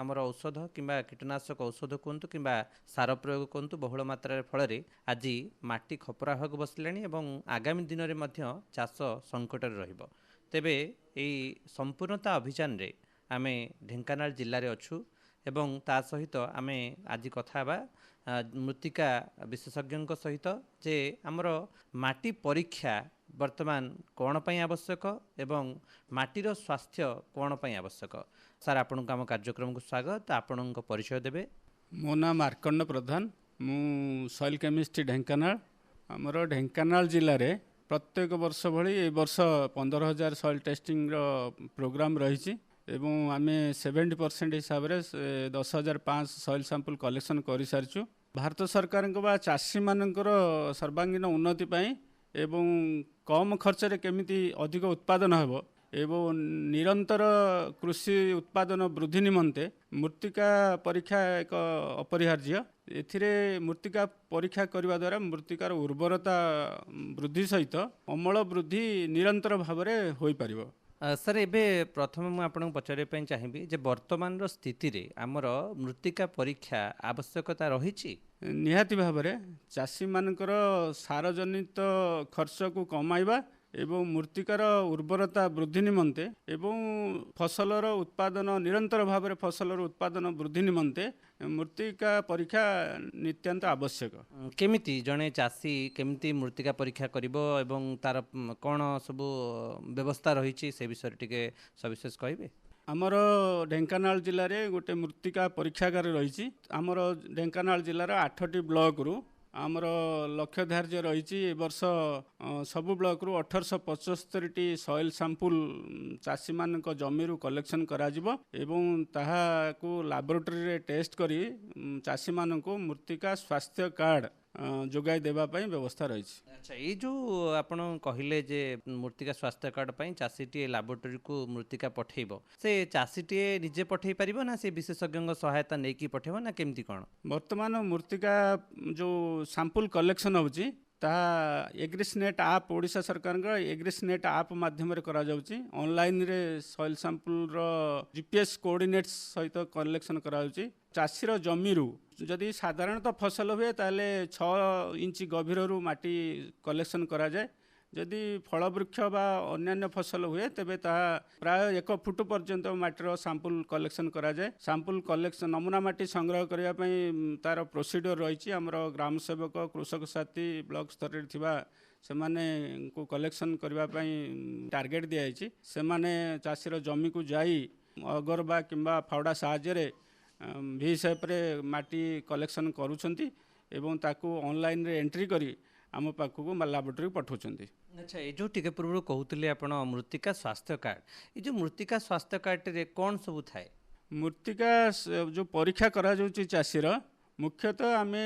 ଆମର ଔଷଧ କିମ୍ବା କୀଟନାଶକ ଔଷଧ କୁହନ୍ତୁ କିମ୍ବା ସାର ପ୍ରୟୋଗ କୁହନ୍ତୁ ବହୁଳ ମାତ୍ରାରେ ଫଳରେ ଆଜି ମାଟି ଖପରା ହେବାକୁ ବସିଲାଣି ଏବଂ ଆଗାମୀ ଦିନରେ ମଧ୍ୟ ଚାଷ ସଙ୍କଟରେ ରହିବ। ତେବେ ଏହି ସମ୍ପୂର୍ଣ୍ଣତା ଅଭିଯାନରେ ଆମେ ଢେଙ୍କାନାଳ ଜିଲ୍ଲାରେ ଅଛୁ ଏବଂ ତା ସହିତ ଆମେ ଆଜି କଥା ହେବା ମୃତ୍ତିକା ବିଶେଷଜ୍ଞଙ୍କ ସହିତ ଯେ ଆମର ମାଟି ପରୀକ୍ଷା ବର୍ତ୍ତମାନ କ'ଣ ପାଇଁ ଆବଶ୍ୟକ ଏବଂ ମାଟିର ସ୍ୱାସ୍ଥ୍ୟ କ'ଣ ପାଇଁ ଆବଶ୍ୟକ। ସାର୍, ଆପଣଙ୍କୁ ଆମ କାର୍ଯ୍ୟକ୍ରମକୁ ସ୍ୱାଗତ। ଆପଣଙ୍କ ପରିଚୟ ଦେବେ। ମୋ ନାଁ ମାର୍କଣ୍ଡ ପ୍ରଧାନ, ମୁଁ ସଏଲ୍ କେମିଷ୍ଟ୍ରି ଢେଙ୍କାନାଳ। ଆମର ଢେଙ୍କାନାଳ ଜିଲ୍ଲାରେ ପ୍ରତ୍ୟେକ ବର୍ଷ ଭଳି ଏ ବର୍ଷ 15,000 ସଏଲ୍ ଟେଷ୍ଟିଂର ପ୍ରୋଗ୍ରାମ ରହିଛି ଏବଂ ଆମେ 70% ହିସାବରେ 10,500 ସଏଲ୍ ସାମ୍ପଲ୍ କଲେକ୍ସନ୍ କରିସାରିଛୁ। ଭାରତ ସରକାରଙ୍କ ବା ଚାଷୀମାନଙ୍କର ସର୍ବାଙ୍ଗୀନ ଉନ୍ନତି ପାଇଁ ଏବଂ କମ୍ ଖର୍ଚ୍ଚରେ କେମିତି ଅଧିକ ଉତ୍ପାଦନ ହେବ ଏବଂ ନିରନ୍ତର କୃଷି ଉତ୍ପାଦନ ବୃଦ୍ଧି ନିମନ୍ତେ ମୃତ୍ତିକା ପରୀକ୍ଷା ଏକ ଅପରିହାର୍ଯ୍ୟ। ଏଥିରେ ମୃତ୍ତିକା ପରୀକ୍ଷା କରିବା ଦ୍ୱାରା ମୃତ୍ତିକାର ଉର୍ବରତା ବୃଦ୍ଧି ସହିତ ଅମଳ ବୃଦ୍ଧି ନିରନ୍ତର ଭାବରେ ହୋଇପାରିବ। ସାର୍, ଏବେ ପ୍ରଥମେ ମୁଁ ଆପଣଙ୍କୁ ପଚାରିବା ପାଇଁ ଚାହିଁବି ଯେ ବର୍ତ୍ତମାନର ସ୍ଥିତିରେ ଆମର ମୃତ୍ତିକା ପରୀକ୍ଷା ଆବଶ୍ୟକତା ରହିଛି? ନିହାତି ଭାବରେ ଚାଷୀମାନଙ୍କର ସାରଜନିତ ଖର୍ଚ୍ଚକୁ କମାଇବା ଏବଂ ମୃତ୍ତିକାର ଉର୍ବରତା ବୃଦ୍ଧି ନିମନ୍ତେ ଏବଂ ଫସଲର ଉତ୍ପାଦନ ନିରନ୍ତର ଭାବରେ ଫସଲର ଉତ୍ପାଦନ ବୃଦ୍ଧି ନିମନ୍ତେ ମୃତ୍ତିକା ପରୀକ୍ଷା ନିତ୍ୟାନ୍ତ ଆବଶ୍ୟକ। କେମିତି ଜଣେ ଚାଷୀ କେମିତି ମୃତ୍ତିକା ପରୀକ୍ଷା କରିବ ଏବଂ ତାର କ'ଣ ସବୁ ବ୍ୟବସ୍ଥା ରହିଛି ସେ ବିଷୟରେ ଟିକେ ସବିଶେଷ କହିବେ? ଆମର ଢେଙ୍କାନାଳ ଜିଲ୍ଲାରେ ଗୋଟେ ମୃତ୍ତିକା ପରୀକ୍ଷାଗାର ରହିଛି। ଆମର ଢେଙ୍କାନାଳ ଜିଲ୍ଲାର 8ଟି ବ୍ଲକରୁ ଆମର ଲକ୍ଷ୍ୟ ଧାର୍ଯ୍ୟ ରହିଛି ଏ ବର୍ଷ ସବୁ ବ୍ଲକରୁ 1875ଟି ସଏଲ୍ ସାମ୍ପୁଲ ଚାଷୀମାନଙ୍କ ଜମିରୁ କଲେକ୍ସନ୍ କରାଯିବ ଏବଂ ତାହାକୁ ଲାବୋରେଟୋରୀରେ ଟେଷ୍ଟ କରି ଚାଷୀମାନଙ୍କୁ ମୃତ୍ତିକା ସ୍ୱାସ୍ଥ୍ୟ କାର୍ଡ଼ ଯୋଗାଇ ଦେବା ପାଇଁ ବ୍ୟବସ୍ଥା ରହିଛି। ଆଚ୍ଛା, ଏଇ ଯେଉଁ ଆପଣ କହିଲେ ଯେ ମୃତ୍ତିକା ସ୍ୱାସ୍ଥ୍ୟ କାର୍ଡ଼ ପାଇଁ ଚାଷୀଟିଏ ଲାବୋରେଟୋରୀକୁ ମୃତ୍ତିକା ପଠେଇବ, ସେ ଚାଷୀଟିଏ ନିଜେ ପଠେଇ ପାରିବ ନା ସେ ବିଶେଷଜ୍ଞଙ୍କ ସହାୟତା ନେଇକି ପଠେଇବ ନା କେମିତି କ'ଣ? ବର୍ତ୍ତମାନ ମୃତ୍ତିକା ଯେଉଁ ସାମ୍ପୁଲ କଲେକ୍ସନ୍ ହେଉଛି ତାହା ଏଗ୍ରିସ୍ନେଟ୍ ଆପ୍ ଓଡ଼ିଶା ସରକାରଙ୍କ ଏଗ୍ରିସ୍ନେଟ୍ ଆପ୍ ମାଧ୍ୟମରେ କରାଯାଉଛି। ଅନଲାଇନ୍ରେ ସଏଲ୍ ସାମ୍ପୁଲର GPS କୋଅର୍ଡ଼ିନେଟ୍ସ ସହିତ କଲେକ୍ସନ୍ କରାଯାଉଛି। ଚାଷୀର ଜମିରୁ ଯଦି ସାଧାରଣତଃ ଫସଲ ହୁଏ ତାହେଲେ 6 ଇଞ୍ଚ ଗଭୀରରୁ ମାଟି କଲେକ୍ସନ୍ କରାଯାଏ। ଯଦି ଫଳ ବୃକ୍ଷ ବା ଅନ୍ୟାନ୍ୟ ଫସଲ ହୁଏ ତେବେ ତାହା ପ୍ରାୟ 1 ଫୁଟ ପର୍ଯ୍ୟନ୍ତ ମାଟିର ସାମ୍ପୁଲ କଲେକ୍ସନ୍ କରାଯାଏ। ସାମ୍ପୁଲ କଲେକ୍ସନ୍ ନମୁନା ମାଟି ସଂଗ୍ରହ କରିବା ପାଇଁ ତାର ପ୍ରୋସିଡିଓର ରହିଛି। ଆମର ଗ୍ରାମ ସେବକ କୃଷକ ସାଥୀ ବ୍ଲକ ସ୍ତରରେ ଥିବା ସେମାନଙ୍କୁ କଲେକ୍ସନ୍ କରିବା ପାଇଁ ଟାର୍ଗେଟ୍ ଦିଆଯାଇଛି। ସେମାନେ ଚାଷୀର ଜମିକୁ ଯାଇ ଅଗର ବା କିମ୍ବା ଫାଉଡ଼ା ସାହାଯ୍ୟରେ ଭି ସେପ୍ରେ ମାଟି କଲେକ୍ସନ୍ କରୁଛନ୍ତି ଏବଂ ତାକୁ ଅନଲାଇନ୍ରେ ଏଣ୍ଟ୍ରି କରି ଆମ ପାଖକୁ ଲାବୋରେଟୋରୀ ପଠାଉଛନ୍ତି। ଆଚ୍ଛା, ଏ ଯେଉଁ ଟିକେ ପୂର୍ବରୁ କହୁଥିଲେ ଆପଣ ମୃତ୍ତିକା ସ୍ୱାସ୍ଥ୍ୟ କାର୍ଡ଼, ଏ ଯେଉଁ ମୃତ୍ତିକା ସ୍ୱାସ୍ଥ୍ୟ କାର୍ଡ଼ରେ କ'ଣ ସବୁ ଥାଏ? ମୃତ୍ତିକା ଯେଉଁ ପରୀକ୍ଷା କରାଯାଉଛି ଚାଷୀର ମୁଖ୍ୟତଃ ଆମେ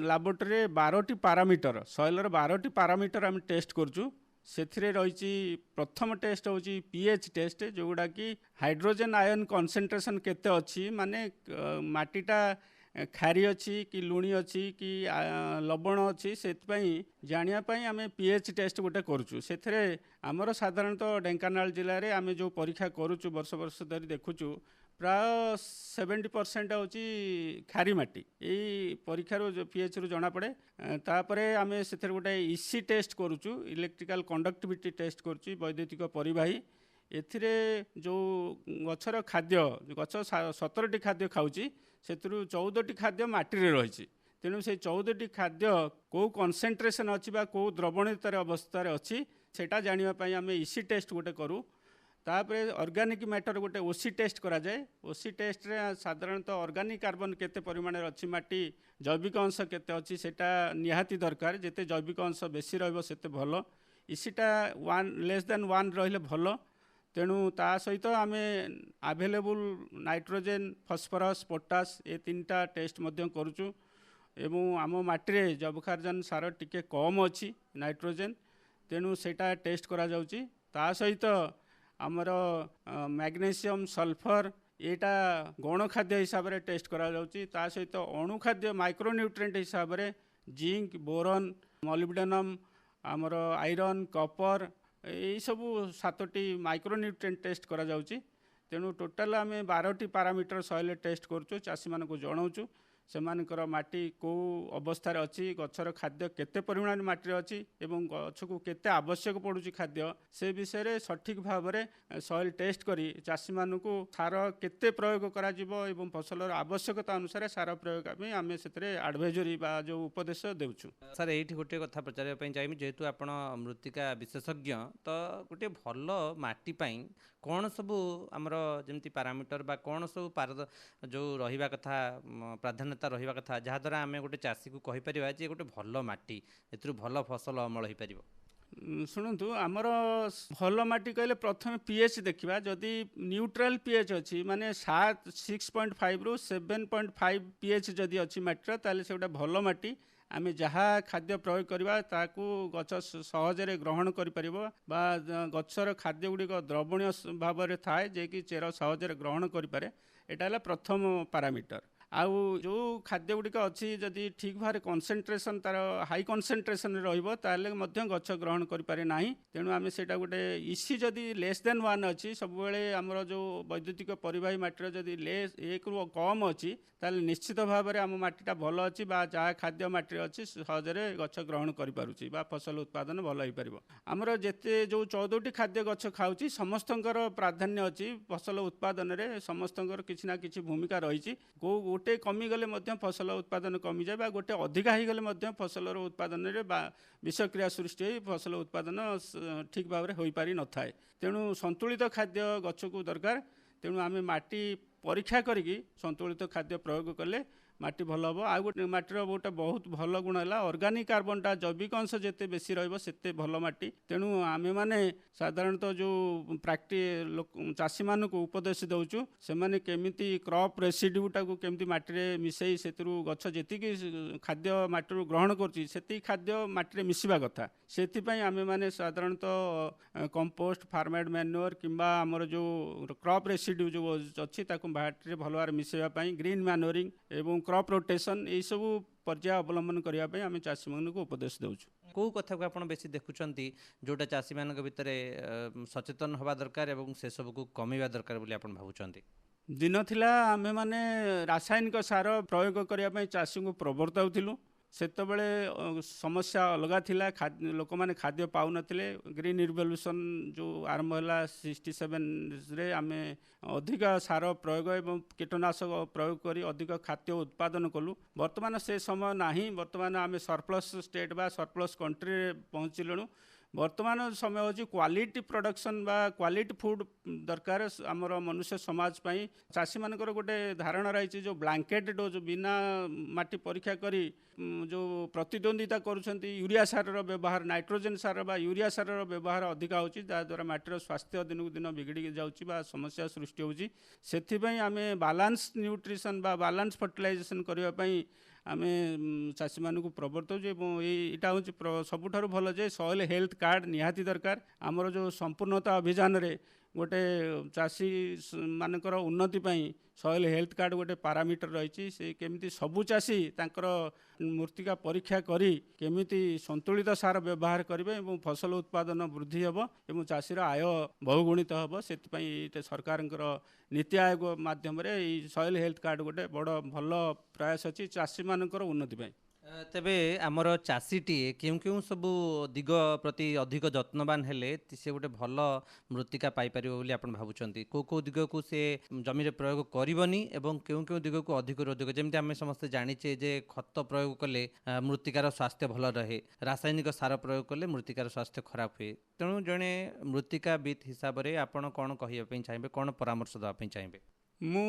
ଲାବୋରେଟୋରୀରେ 12ଟି ପାରାମିଟର ସଏଲର 12ଟି ପାରାମିଟର ଆମେ ଟେଷ୍ଟ କରୁଛୁ। ସେଥିରେ ରହିଛି ପ୍ରଥମ ଟେଷ୍ଟ ହେଉଛି pH ଟେଷ୍ଟ, ଯେଉଁଗୁଡ଼ାକି ହାଇଡ୍ରୋଜେନ୍ ଆୟନ କନସେନ୍ଟ୍ରେସନ୍ କେତେ ଅଛି, ମାନେ ମାଟିଟା ଖାରି ଅଛି କି ଲୁଣି ଅଛି କି ଲବଣ ଅଛି, ସେଥିପାଇଁ ଜାଣିବା ପାଇଁ ଆମେ pH ଟେଷ୍ଟ ଗୋଟେ କରୁଛୁ। ସେଥିରେ ଆମର ସାଧାରଣତଃ ଢେଙ୍କାନାଳ ଜିଲ୍ଲାରେ ଆମେ ଯେଉଁ ପରୀକ୍ଷା କରୁଛୁ ବର୍ଷ ବର୍ଷ ଧରି ଦେଖୁଛୁ ପ୍ରାୟ 70% ହେଉଛି ଖାରି ମାଟି। ଏଇ ପରୀକ୍ଷାରୁ pHରୁ ଜଣାପଡ଼େ। ତାପରେ ଆମେ ସେଥିରେ ଗୋଟେ EC ଟେଷ୍ଟ କରୁଛୁ, ଇଲେକ୍ଟ୍ରିକାଲ କଣ୍ଡକ୍ଟିଭିଟି ଟେଷ୍ଟ କରୁଛୁ, ବୈଦ୍ୟୁତିକ ପରିବାହୀ। ଏଥିରେ ଯେଉଁ ଗଛର ଖାଦ୍ୟ, ଗଛ 17ଟି ଖାଦ୍ୟ ଖାଉଛି ସେଥିରୁ 14ଟି ଖାଦ୍ୟ ମାଟିରେ ରହିଛି। ତେଣୁ ସେଇ 14ଟି ଖାଦ୍ୟ କେଉଁ କନସେନ୍ଟ୍ରେସନ୍ ଅଛି ବା କେଉଁ ଦ୍ରବଣୀୟତାର ଅବସ୍ଥାରେ ଅଛି ସେଇଟା ଜାଣିବା ପାଇଁ ଆମେ EC ଟେଷ୍ଟ ଗୋଟେ କରୁ। ତାପରେ ଅର୍ଗାନିକ୍ ମ୍ୟାଟର ଗୋଟେ OC ଟେଷ୍ଟ କରାଯାଏ। OC ଟେଷ୍ଟରେ ସାଧାରଣତଃ ଅର୍ଗାନିକ୍ କାର୍ବନ କେତେ ପରିମାଣରେ ଅଛି, ମାଟି ଜୈବିକ ଅଂଶ କେତେ ଅଛି ସେଇଟା ନିହାତି ଦରକାର। ଯେତେ ଜୈବିକ ଅଂଶ ବେଶୀ ରହିବ ସେତେ ଭଲ। ECଟା 1 ରହିଲେ ଭଲ। ତେଣୁ ତା ସହିତ ଆମେ ଆଭେଲେବୁଲ୍ ନାଇଟ୍ରୋଜେନ୍, ଫସ୍ଫରସ୍, ପଟାସ୍ ଏ 3ଟା ଟେଷ୍ଟ ମଧ୍ୟ କରୁଛୁ ଏବଂ ଆମ ମାଟିରେ ଯବକ୍ଷାରଜାନ ସାର ଟିକେ କମ୍ ଅଛି ନାଇଟ୍ରୋଜେନ୍, ତେଣୁ ସେଇଟା ଟେଷ୍ଟ କରାଯାଉଛି। ତା ସହିତ ଆମର ମ୍ୟାଗ୍ନେସିୟମ୍, ସଲଫର ଏଇଟା ଗୌଣ ଖାଦ୍ୟ ହିସାବରେ ଟେଷ୍ଟ କରାଯାଉଛି। ତା ସହିତ ଅଣୁ ଖାଦ୍ୟ ମାଇକ୍ରୋନ୍ୟୁଟ୍ରିଏଣ୍ଟ ହିସାବରେ ଜିଙ୍କ୍, ବୋରନ୍, ମଲିବ୍ଡେନମ୍, ଆମର ଆଇରନ୍, କପର ଏଇସବୁ 7ଟି ମାଇକ୍ରୋନ୍ୟୁଟ୍ରିଏଣ୍ଟ ଟେଷ୍ଟ କରାଯାଉଛି। ତେଣୁ ଟୋଟାଲ ଆମେ 12ଟି ପାରାମିଟର ସଏଲ୍ ଟେଷ୍ଟ କରୁଛୁ, ଚାଷୀମାନଙ୍କୁ ଜଣାଉଛୁ ସେମାନଙ୍କର ମାଟି କେଉଁ ଅବସ୍ଥାରେ ଅଛି, ଗଛର ଖାଦ୍ୟ କେତେ ପରିମାଣରେ ମାଟିରେ ଅଛି ଏବଂ ଗଛକୁ କେତେ ଆବଶ୍ୟକ ପଡ଼ୁଛି ଖାଦ୍ୟ, ସେ ବିଷୟରେ ସଠିକ୍ ଭାବରେ ସଏଲ୍ ଟେଷ୍ଟ କରି ଚାଷୀମାନଙ୍କୁ ସାର କେତେ ପ୍ରୟୋଗ କରାଯିବ ଏବଂ ଫସଲର ଆବଶ୍ୟକତା ଅନୁସାରେ ସାର ପ୍ରୟୋଗ ପାଇଁ ଆମେ ସେଥିରେ ଆଡ଼ଭାଇଜରୀ ବା ଯେଉଁ ଉପଦେଶ ଦେଉଛୁ। ସାର୍, ଏଇଠି ଗୋଟିଏ କଥା ପଚାରିବା ପାଇଁ ଚାହିଁବି, ଯେହେତୁ ଆପଣ ମୃତ୍ତିକା ବିଶେଷଜ୍ଞ, ତ ଗୋଟିଏ ଭଲ ମାଟି ପାଇଁ କ'ଣ ସବୁ ଆମର ଯେମିତି ପାରାମିଟର ବା କ'ଣ ସବୁ ଯେଉଁ ରହିବା କଥା ପ୍ରାଧାନ୍ୟତା ରହିବା କଥା, ଯାହାଦ୍ୱାରା ଆମେ ଗୋଟେ ଚାଷୀକୁ କହିପାରିବା ଯେ ଗୋଟେ ଭଲ ମାଟି, ଏଥିରୁ ଭଲ ଫସଲ ଅମଳ ହୋଇପାରିବ? ଶୁଣନ୍ତୁ, ଆମର ଭଲ ମାଟି କହିଲେ ପ୍ରଥମେ pH ଦେଖିବା। ଯଦି ନ୍ୟୁଟ୍ରାଲ pH ଅଛି ମାନେ 6.5ରୁ 7.5 pH ଯଦି ଅଛି ମାଟିର, ତାହେଲେ ସେ ଗୋଟେ ଭଲ ମାଟି। ଆମେ ଯାହା ଖାଦ୍ୟ ପ୍ରୟୋଗ କରିବା ତାକୁ ଗଛ ସହଜରେ ଗ୍ରହଣ କରିପାରିବ ବା ଗଛର ଖାଦ୍ୟ ଗୁଡ଼ିକ ଦ୍ରବଣୀୟ ଭାବରେ ଥାଏ, ଯିଏକି ଚେର ସହଜରେ ଗ୍ରହଣ କରିପାରେ। ଏଇଟା ହେଲା ପ୍ରଥମ ପାରାମିଟର। आउ जो खाद्य गुड़िक अच्छी जदि ठीक भाव कनसेंट्रेशन तार हाई कनसेंट्रेशन रही गछ ग्रहण करें ना। तेणु आम से गोटे इसी जदि लेस देन 1 अच्छी सब आमर जो वैद्युतिक परिवाही माटीर जदि लेस 1 रु कम अच्छी ताल निश्चित भाव में आम माटीटा भल अच्छी जहाँ खाद्य माटी अच्छी सहजरे गछ ग्रहण करें फसल उत्पादन भल हो पार। आमर जिते जो 14टी खाद्य गछ खाऊँ समस्तंकर प्राधान्य अच्छी फसल उत्पादन में समस्तंकर किसी ना किसी भूमिका रही। गोटे कमीगले फसल उत्पादन कमी जाए गोटे अधिका हो गले फसल उत्पादन में विषक्रिया सृष्टि हो फसल उत्पादन ठीक भाव में हो पारि न थाए। तेणु संतुलित खाद्य गछ को दरकार। तेणु आम माटी परीक्षा करी संतुलित खाद्य प्रयोग कले माटी भल हम। आ गोटे माटीर गोटे बहुत भल गुण है ऑर्गेनिक कार्बनटा जैविक अंश जिते बेसी रते भल माटी। तेणु आम मैंने साधारणतः जो प्राक्टी चाषी मान को उपदेश दौचु से केमिति क्रॉप रेसिड्यूटा को केमिति माटी मिसई से गछ जी खाद्य माटी ग्रहण कर खाद्य माटी मिसवा कथा से आम मैंने साधारणतः कंपोस्ट फार्मेड मैन्योर किंबा आमर जो क्रॉप रेसिड्यू जो अच्छी माटी भल भाव मिसवाई ग्रीन मैन्योरिंग एवं क्रॉप रोटेशन यही सब पर्याय अवलंबन करने आम चाषी मान को उपदेश दौचु। कौ कथा को आप बेसी देखुंट जोटा चाषी मान भितर सचेतन हवा दरकार और से सब को कमेवा दरकार बोली आप भावुंट? दिन थिला आमे माने रासायनिक सार प्रयोग करने चाषी को प्रवर्ताऊँ सेतबेले समस्या अलग थिला लोक मैंने खाद्य पाऊ नथिले। ग्रीन रिवोल्यूशन जो आरंभ है 67 रे आमे अधिक सार प्रयोग एवं कीटनाशक प्रयोग करी अधिक खाद्य उत्पादन कलु। वर्तमान से समय नाही। वर्तमान आमे सरप्लस स्टेट बा सरप्लस कंट्री पहुँचलु। वर्तमान समय हूँ क्वालिटी प्रोडक्शन बा क्वालिटी फूड दरकार आमर मनुष्य समाज पाई। चाषी मानकर गोटे धारणा रही जो ब्लैंकेट डोज बिना माटी परीक्षा करी जो प्रतिद्वंदिता करुछंती यूरिया सार व्यवहार नाइट्रोजन सार बा यूरिया सार व्यवहार अधिक होची द्वारा माटीर स्वास्थ्य दिन को दिन बिगड़ी जाउची बा समस्या सृष्टि होची। सेथिपई आमे बैलेंस न्यूट्रिशन बा बैलेंस फर्टिलाइजेशन करबा पई आमे चाषी मान को प्रवर्तौँ। यहाँ हूँ सबुठारु भल जे सॉइल हेल्थ कार्ड निहाती दरकार। आमर जो संपूर्णता अभियान रे गोटे चाषी मानकर उन्नति पाई सॉइल हेल्थ कार्ड गोटे पारामीटर रही से केमिति सबु चाषी तांकर मृत्तिका परीक्षा करी केमिति संतुलित सार व्यवहार करेंगे और फसल उत्पादन वृद्धि हेब और चाषीर आय बहुगुणित हेब। से सरकार नीति आयोग माध्यम सॉइल हेल्थ कार्ड गोटे बड़ भल प्रयास अच्छी चाषी मानकर उन्नति पाई। तेबे आमर चाषीटीए क्यों क्यों सबू दिग प्रति अधिक जत्नवान हेले से गोटे भल मृत्तिका पाइपर बोली आप भावुंट? कौ कौ दिग को सी जमी प्रयोग करनी और क्यों क्यों दिग को अधिक अधिक जमी आम समस्ते जाचे जे खत प्रयोग कले मृत्तिकार स्वास्थ्य भल रहे रासायनिक सार प्रयोग कले मृत्तिकार स्वास्थ्य खराब हुए। तेणु जड़े मृत्तिकाविद हिसाब से आपड़ कौन कहवाई चाहिए कौन परामर्श देवाई चाहिए? मु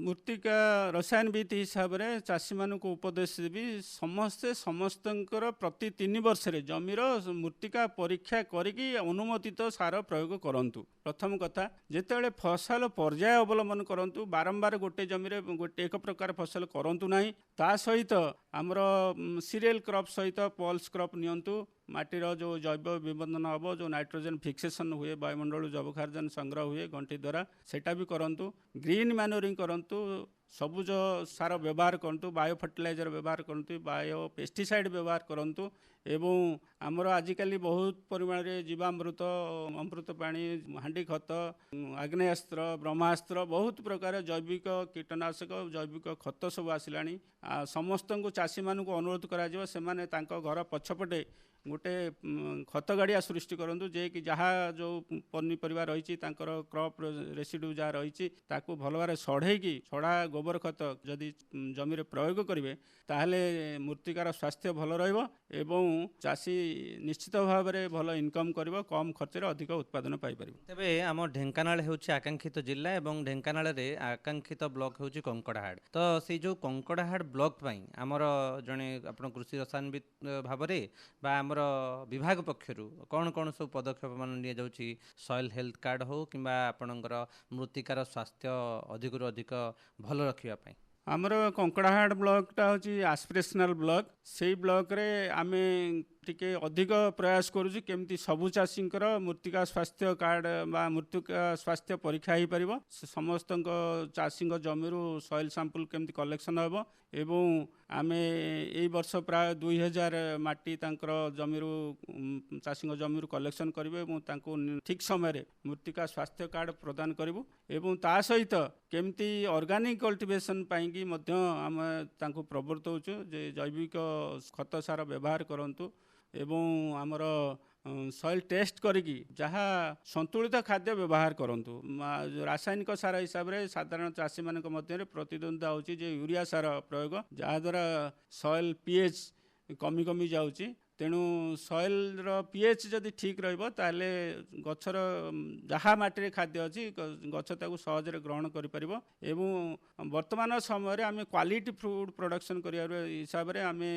मृत्तिका रसायनविद हिसाब से चाषी मान को उपदेश देवी समस्ते समस्तंकर प्रति 3 वर्ष जमीर मृत्तिका परीक्षा करी अनुमोदित सार प्रयोग करंतु। प्रथम कथा जिते फसल पर्याय अवलंबन करंतु बारंबार गोटे जमीर गोटे एक प्रकार फसल करंतु नहीं। ता सहित आमर सीरियल क्रॉप सहित पल्स क्रॉप नियंतु। माटीर जो जैव विबंधन हम जो नाइट्रोजन फिक्सेशन हुए वायुमंडल जैवखार्जन संग्रह हुए गंटी द्वारा सेटा भी करंतु। ग्रीन मैन्योरिंग करंतु। सबुज सार व्यवहार करंतु। बायो फर्टिलाइजर व्यवहार करंतु। बायो पेस्टिसाइड व्यवहार करंतु। एवं आमर आजिकल बहुत परिमाण में जीवामृत अमृत पाणी हांडी खत आग्नेयास्त्र ब्रह्मास्त्र बहुत प्रकार जैविक कीटनाशक जैविक खत सब आसला। समस्त को चाषी मान को अनुरोध करा घर पछपटे गोटे खत गाड़िया सृष्टि करूँ जे कि जहाँ जो पनीपरिया रही क्रॉप रेसिड्यू जहाँ रही भल भाव सढ़े सड़ा गोबर खत जदि जमी प्रयोग करेंगे ताहले मृत्तिकार स्वास्थ्य भल रही चाषी निश्चित भाव में भल इनकम कर कम खर्च अधिक उत्पादन पाइपर। तेबे आम ढेंकानाल होउछि आकांक्षित जिला एवं ढेंकानाल रे आकांक्षित ब्लॉक होउछि कंकड़ाहाड़। तो से जो कंकड़ाहाड़ ब्लॉक पई आमर जने आपण कृषि रसायनविद भाव में बा आमर विभाग पक्षरु कौन कौन सब पदक्षेप मान निया जाउछि सॉइल हेल्थ कार्ड हो किंबा आपणकर मृत्तिकार स्वास्थ्य अधिक अधिक भल रखिया पई? ଆମର କଙ୍କଡ଼ାହାଡ଼ ବ୍ଲକଟା ହେଉଛି ଆସ୍ପିରେସନାଲ୍ ବ୍ଲକ। ସେଇ ବ୍ଲକରେ ଆମେ ଟିକେ ଅଧିକ ପ୍ରୟାସ କରୁଛୁ କେମିତି ସବୁ ଚାଷୀଙ୍କର ମୃତ୍ତିକା ସ୍ୱାସ୍ଥ୍ୟ କାର୍ଡ଼ ବା ମୃତ୍ତିକା ସ୍ୱାସ୍ଥ୍ୟ ପରୀକ୍ଷା ହେଇପାରିବ। ସମସ୍ତଙ୍କ ଚାଷୀଙ୍କ ଜମିରୁ ସଏଲ୍ ସାମ୍ପଲ୍ କେମିତି କଲେକ୍ସନ୍ ହେବ ଏବଂ ଆମେ ଏଇ ବର୍ଷ ପ୍ରାୟ 2000 ମାଟି ତାଙ୍କର ଜମିରୁ ଚାଷୀଙ୍କ ଜମିରୁ କଲେକ୍ସନ୍ କରିବୁ ଏବଂ ତାଙ୍କୁ ଠିକ୍ ସମୟରେ ମୃତ୍ତିକା ସ୍ୱାସ୍ଥ୍ୟ କାର୍ଡ଼ ପ୍ରଦାନ କରିବୁ ଏବଂ ତା ସହିତ କେମିତି ଅର୍ଗାନିକ୍ କଲ୍ଟିଭେସନ୍ ପାଇଁକି ମଧ୍ୟ ଆମେ ତାଙ୍କୁ ପ୍ରବର୍ତ୍ତଉଛୁ ଯେ ଜୈବିକ ଖତ ସାର ବ୍ୟବହାର କରନ୍ତୁ ଏବଂ ଆମର ସଏଲ୍ ଟେଷ୍ଟ କରିକି ଯାହା ସନ୍ତୁଳିତ ଖାଦ୍ୟ ବ୍ୟବହାର କରନ୍ତୁ। ରାସାୟନିକ ସାର ହିସାବରେ ସାଧାରଣ ଚାଷୀମାନଙ୍କ ମଧ୍ୟରେ ପ୍ରତିଦ୍ୱନ୍ଦିତା ହେଉଛି ଯେ ୟୁରିଆ ସାର ପ୍ରୟୋଗ, ଯାହାଦ୍ୱାରା ସଏଲ୍ ପିଏଚ୍ କମି କମି ଯାଉଛି। ତେଣୁ ସଏଲ୍ର ପିଏଚ୍ ଯଦି ଠିକ୍ ରହିବ ତାହେଲେ ଗଛର ଯାହା ମାଟିରେ ଖାଦ୍ୟ ଅଛି ଗଛ ତାକୁ ସହଜରେ ଗ୍ରହଣ କରିପାରିବ ଏବଂ ବର୍ତ୍ତମାନ ସମୟରେ ଆମେ କ୍ୱାଲିଟି ଫୁଡ୍ ପ୍ରଡକ୍ସନ୍ କରିବା ହିସାବରେ ଆମେ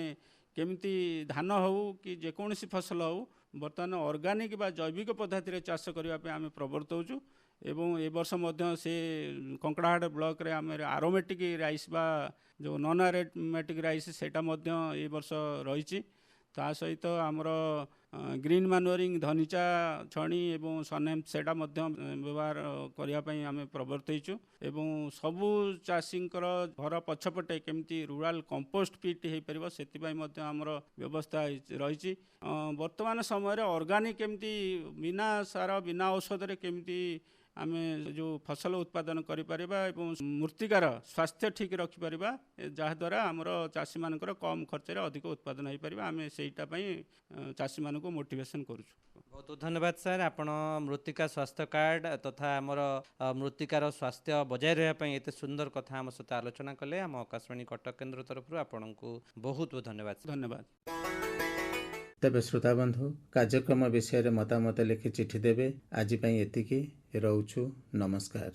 କେମିତି ଧାନ ହେଉ କି ଯେକୌଣସି ଫସଲ ହେଉ ବର୍ତ୍ତମାନ ଅର୍ଗାନିକ୍ ବା ଜୈବିକ ପଦ୍ଧତିରେ ଚାଷ କରିବା ପାଇଁ ଆମେ ପ୍ରବର୍ତ୍ତଉଛୁ ଏବଂ ଏ ବର୍ଷ ମଧ୍ୟ ସେ କଙ୍କଡ଼ାହାଡ଼ ବ୍ଲକରେ ଆମେ ଆରୋମେଟିକ୍ ରାଇସ୍ ବା ଯେଉଁ ନନ୍ ଆରୋମେଟିକ୍ ରାଇସ୍ ସେଇଟା ମଧ୍ୟ ଏ ବର୍ଷ ରହିଛି। ତା ସହିତ ଆମର ଗ୍ରୀନ୍ ମାନୁଅରିଂ ଧନିଚା ଛଣି ଏବଂ ସନେମ୍ ସେଇଟା ମଧ୍ୟ ବ୍ୟବହାର କରିବା ପାଇଁ ଆମେ ପ୍ରବର୍ତ୍ତଇଛୁ ଏବଂ ସବୁ ଚାଷୀଙ୍କର ଘର ପଛପଟେ କେମିତି ରୁରାଲ୍ କମ୍ପୋଷ୍ଟ ପିଟ୍ ହେଇପାରିବ ସେଥିପାଇଁ ମଧ୍ୟ ଆମର ବ୍ୟବସ୍ଥା ରହିଛି। ବର୍ତ୍ତମାନ ସମୟରେ ଅର୍ଗାନିକ୍ କେମିତି ବିନା ସାର ବିନା ଔଷଧରେ କେମିତି ଆମେ ଯେଉଁ ଫସଲ ଉତ୍ପାଦନ କରିପାରିବା ଏବଂ ମୃତ୍ତିକାର ସ୍ୱାସ୍ଥ୍ୟ ଠିକ୍ ରଖିପାରିବା, ଯାହାଦ୍ୱାରା ଆମର ଚାଷୀମାନଙ୍କର କମ୍ ଖର୍ଚ୍ଚରେ ଅଧିକ ଉତ୍ପାଦନ ହୋଇପାରିବ। ଆମେ ସେଇଟା ପାଇଁ ଚାଷୀମାନଙ୍କୁ ମୋଟିଭେସନ୍ କରୁଛୁ। ବହୁତ ବହୁତ ଧନ୍ୟବାଦ ସାର୍, ଆପଣ ମୃତ୍ତିକା ସ୍ୱାସ୍ଥ୍ୟ କାର୍ଡ଼ ତଥା ଆମର ମୃତ୍ତିକାର ସ୍ୱାସ୍ଥ୍ୟ ବଜାୟ ରହିବା ପାଇଁ ଏତେ ସୁନ୍ଦର କଥା ଆମ ସହିତ ଆଲୋଚନା କଲେ। ଆମ ଆକାଶବାଣୀ କଟକ କେନ୍ଦ୍ର ତରଫରୁ ଆପଣଙ୍କୁ ବହୁତ ବହୁତ ଧନ୍ୟବାଦ। ଧନ୍ୟବାଦ। ତେବେ ଶ୍ରୋତାବନ୍ଧୁ, କାର୍ଯ୍ୟକ୍ରମ ବିଷୟରେ ମତାମତ ଲେଖି ଚିଠି ଦେବେ। ଆଜି ପାଇଁ ଏତିକି, ରହୁଛୁ, ନମସ୍କାର।